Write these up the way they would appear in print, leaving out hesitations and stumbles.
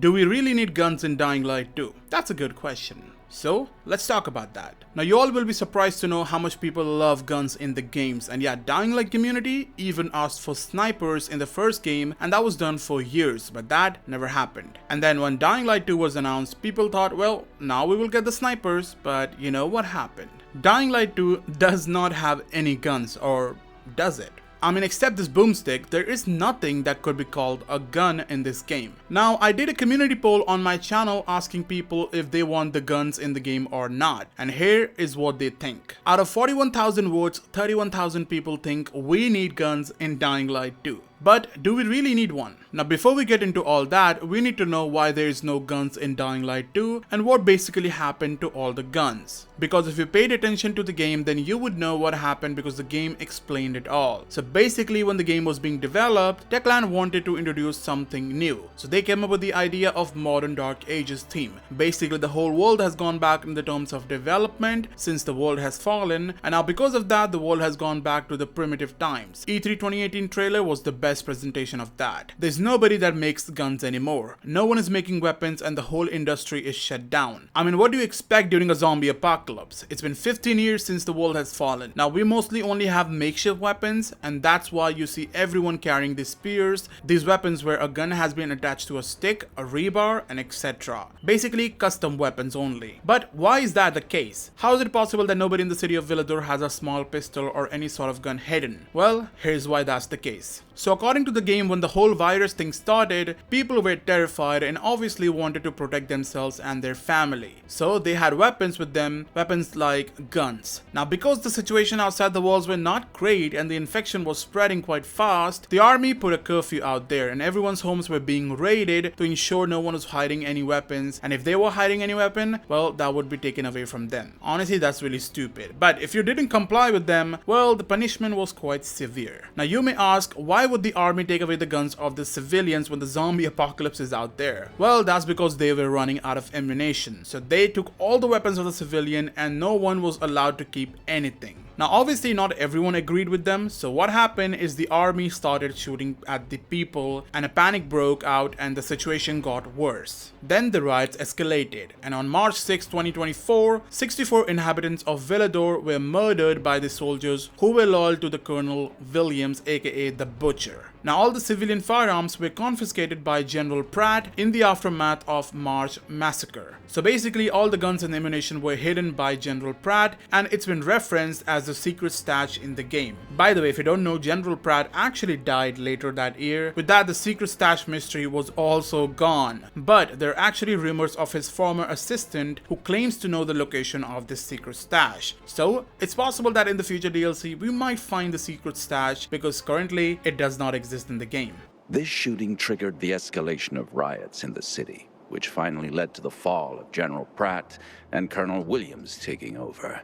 do we really need guns in Dying Light 2? That's a good question. So, let's talk about that. Now, you all will be surprised to know how much people love guns in the games, and yeah, Dying Light community even asked for snipers in the first game, and that was done for years, but that never happened. And then when Dying Light 2 was announced, people thought, well, now we will get the snipers, but you know what happened? Dying Light 2 does not have any guns, or does it? I mean, except this boomstick, there is nothing that could be called a gun in this game. Now, I did a community poll on my channel asking people if they want the guns in the game or not. And here is what they think. Out of 41,000 votes, 31,000 people think we need guns in Dying Light 2. But do we really need one? Now, before we get into all that, we need to know why there is no guns in Dying Light 2 and what basically happened to all the guns. Because if you paid attention to the game, then you would know what happened because the game explained it all. So basically, when the game was being developed, Techland wanted to introduce something new. So they came up with the idea of modern Dark Ages theme. Basically, the whole world has gone back in the terms of development since the world has fallen, and now because of that, the world has gone back to the primitive times. E3 2018 trailer was the best presentation of that. There's nobody that makes guns anymore. No one is making weapons and the whole industry is shut down. I mean, what do you expect during a zombie apocalypse? It's been 15 years since the world has fallen. Now, we mostly only have makeshift weapons, and that's why you see everyone carrying these spears, these weapons where a gun has been attached to a stick, a rebar, and etc. Basically, custom weapons only. But why is that the case? How is it possible that nobody in the city of Waleedoo has a small pistol or any sort of gun hidden? Well, here's why that's the case. So according to the game, when the whole virus thing started, people were terrified and obviously wanted to protect themselves and their family. So they had weapons with them, weapons like guns. Now, because the situation outside the walls were not great and the infection was spreading quite fast, the army put a curfew out there and everyone's homes were being raided to ensure no one was hiding any weapons, and if they were hiding any weapon, well, that would be taken away from them. Honestly, that's really stupid. But if you didn't comply with them, well, the punishment was quite severe. Now, you may ask, why would the army take away the guns of the civilians when the zombie apocalypse is out there? Well, that's because they were running out of ammunition. So they took all the weapons of the civilian and no one was allowed to keep anything. Now, obviously not everyone agreed with them, so what happened is the army started shooting at the people and a panic broke out and the situation got worse. Then the riots escalated, and on March 6, 2024, 64 inhabitants of Waleedoo were murdered by the soldiers who were loyal to the Colonel Williams, aka the Butcher. Now, all the civilian firearms were confiscated by General Pratt in the aftermath of March massacre. So basically, all the guns and ammunition were hidden by General Pratt, and it's been referenced as the secret stash in the game. By the way, if you don't know, General Pratt actually died later that year. With that, the secret stash mystery was also gone. But there are actually rumors of his former assistant who claims to know the location of this secret stash. So it's possible that in the future DLC, we might find the secret stash because currently it does not exist in the game. This shooting triggered the escalation of riots in the city, which finally led to the fall of General Pratt and Colonel Williams taking over.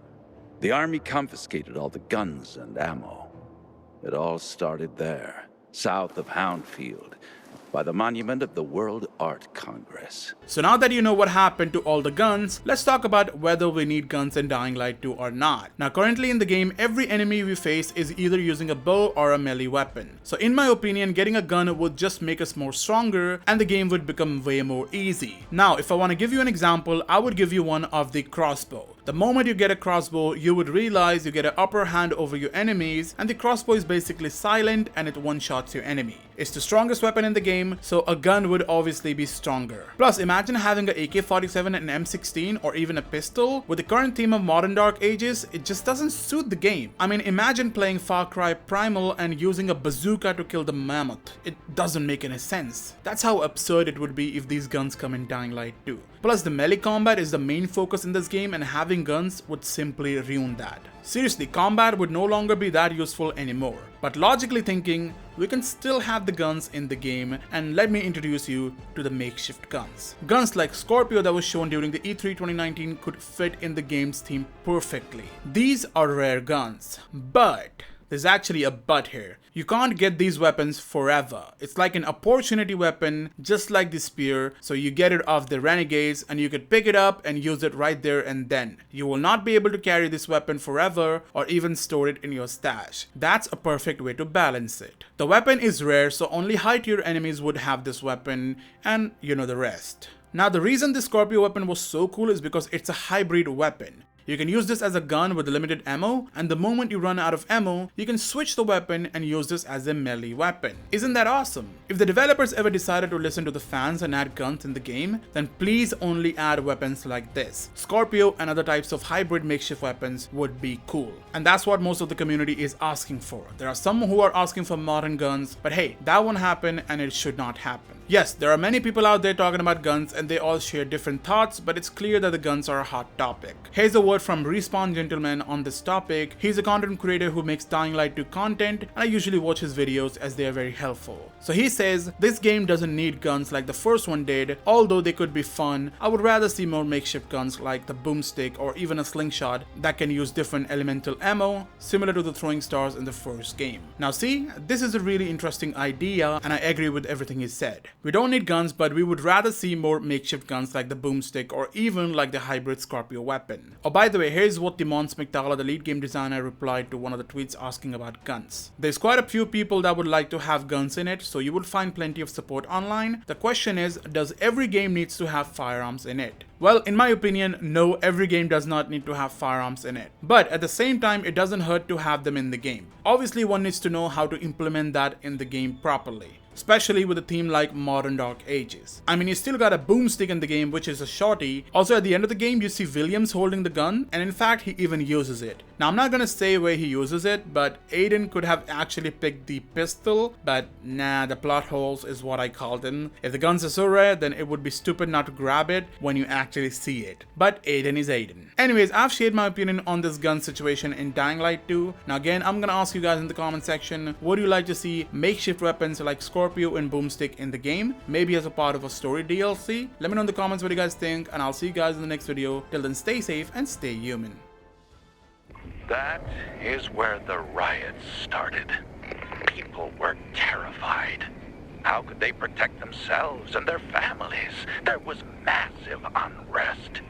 The army confiscated all the guns and ammo. It all started there, south of Houndfield, by the monument of the World Art Congress. So now that you know what happened to all the guns, let's talk about whether we need guns in Dying Light 2 or not. Now, currently in the game, every enemy we face is either using a bow or a melee weapon. So in my opinion, getting a gun would just make us more stronger and the game would become way more easy. Now, if I want to give you an example, I would give you one of the crossbow. The moment you get a crossbow, you would realize you get an upper hand over your enemies, and the crossbow is basically silent and it one-shots your enemy. It's the strongest weapon in the game, so a gun would obviously be stronger. Plus, imagine having an AK-47 and an M16 or even a pistol. With the current theme of modern Dark Ages, it just doesn't suit the game. I mean, imagine playing Far Cry Primal and using a bazooka to kill the mammoth. It doesn't make any sense. That's how absurd it would be if these guns come in Dying Light 2. Plus, the melee combat is the main focus in this game, and having guns would simply ruin that. Seriously, combat would no longer be that useful anymore. But logically thinking, we can still have the guns in the game, and let me introduce you to the makeshift guns. Guns like Scorpio that was shown during the E3 2019 could fit in the game's theme perfectly. These are rare guns, but There's actually a but here. You can't get these weapons forever. It's like an opportunity weapon, just like the spear, so you get it off the renegades and you could pick it up and use it right there and then. You will not be able to carry this weapon forever or even store it in your stash. That's a perfect way to balance it. The weapon is rare, so only high tier enemies would have this weapon, and you know the rest. Now the reason this Scorpio weapon was so cool is because it's a hybrid weapon. You can use this as a gun with limited ammo, and the moment you run out of ammo, you can switch the weapon and use this as a melee weapon. Isn't that awesome? If the developers ever decided to listen to the fans and add guns in the game, then please only add weapons like this. Scorpio and other types of hybrid makeshift weapons would be cool. And that's what most of the community is asking for. There are some who are asking for modern guns, but hey, that won't happen and it should not happen. Yes, there are many people out there talking about guns and they all share different thoughts, but it's clear that the guns are a hot topic. Here's a word from Respawn Gentleman on this topic. He's a content creator who makes Dying Light 2 content, and I usually watch his videos as they are very helpful. So he says, this game doesn't need guns like the first one did, although they could be fun. I would rather see more makeshift guns like the boomstick or even a slingshot that can use different elemental ammo, similar to the throwing stars in the first game. Now see, this is a really interesting idea and I agree with everything he said. We don't need guns, but we would rather see more makeshift guns like the boomstick or even like the hybrid Scorpio weapon. Oh, by the way, here's what the Mons McTala, the lead game designer, replied to one of the tweets asking about guns. There's quite a few people that would like to have guns in it, so you will find plenty of support online. The question is, does every game needs to have firearms in it? Well, in my opinion, no, every game does not need to have firearms in it. But at the same time, it doesn't hurt to have them in the game. Obviously, one needs to know how to implement that in the game properly, especially with a theme like Modern Dark Ages. I mean, you still got a boomstick in the game, which is a shorty. Also, at the end of the game, you see Williams holding the gun, and in fact, he even uses it. Now, I'm not gonna say where he uses it, but Aiden could have actually picked the pistol, but nah, the plot holes is what I call them. If the guns are so rare, then it would be stupid not to grab it when you actually see it. But Aiden is Aiden. Anyways, I've shared my opinion on this gun situation in Dying Light 2. Now again, I'm gonna ask you guys in the comment section, would you like to see makeshift weapons like Scorpio and boomstick in the game, maybe as a part of a story DLC? Let me know in the comments what you guys think, and I'll see you guys in the next video. Till then, stay safe and stay human. That is where the riots started. People were terrified. How could they protect themselves and their families? There was massive unrest.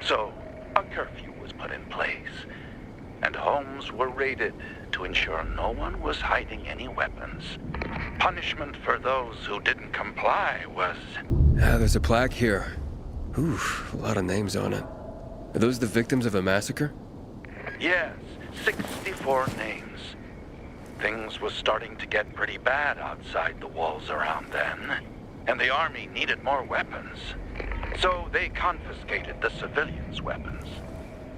So, a curfew was put in place, and homes were raided to ensure no one was hiding any weapons. Punishment for those who didn't comply was... There's a plaque here. Ooh, a lot of names on it. Are those the victims of a massacre? Yes, 64 names. Things were starting to get pretty bad outside the walls around then, and the army needed more weapons. So they confiscated the civilians' weapons.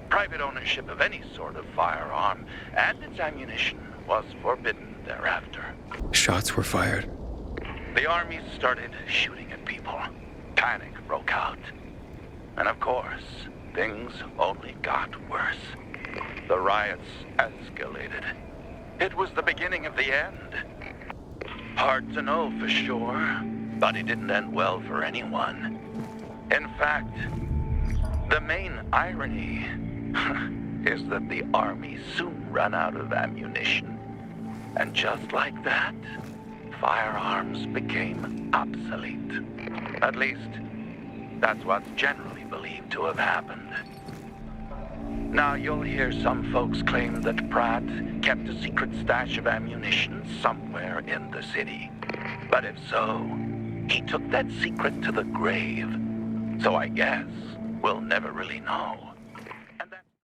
Private ownership of any sort of firearm and its ammunition was forbidden thereafter. Shots were fired. The army started shooting at people. Panic broke out. And of course, things only got worse. The riots escalated. It was the beginning of the end. Hard to know for sure, but it didn't end well for anyone. In fact, the main irony is that the army soon ran out of ammunition. And just like that, firearms became obsolete. At least, that's what's generally believed to have happened. Now, you'll hear some folks claim that Pratt kept a secret stash of ammunition somewhere in the city. But if so, he took that secret to the grave. So I guess we'll never really know.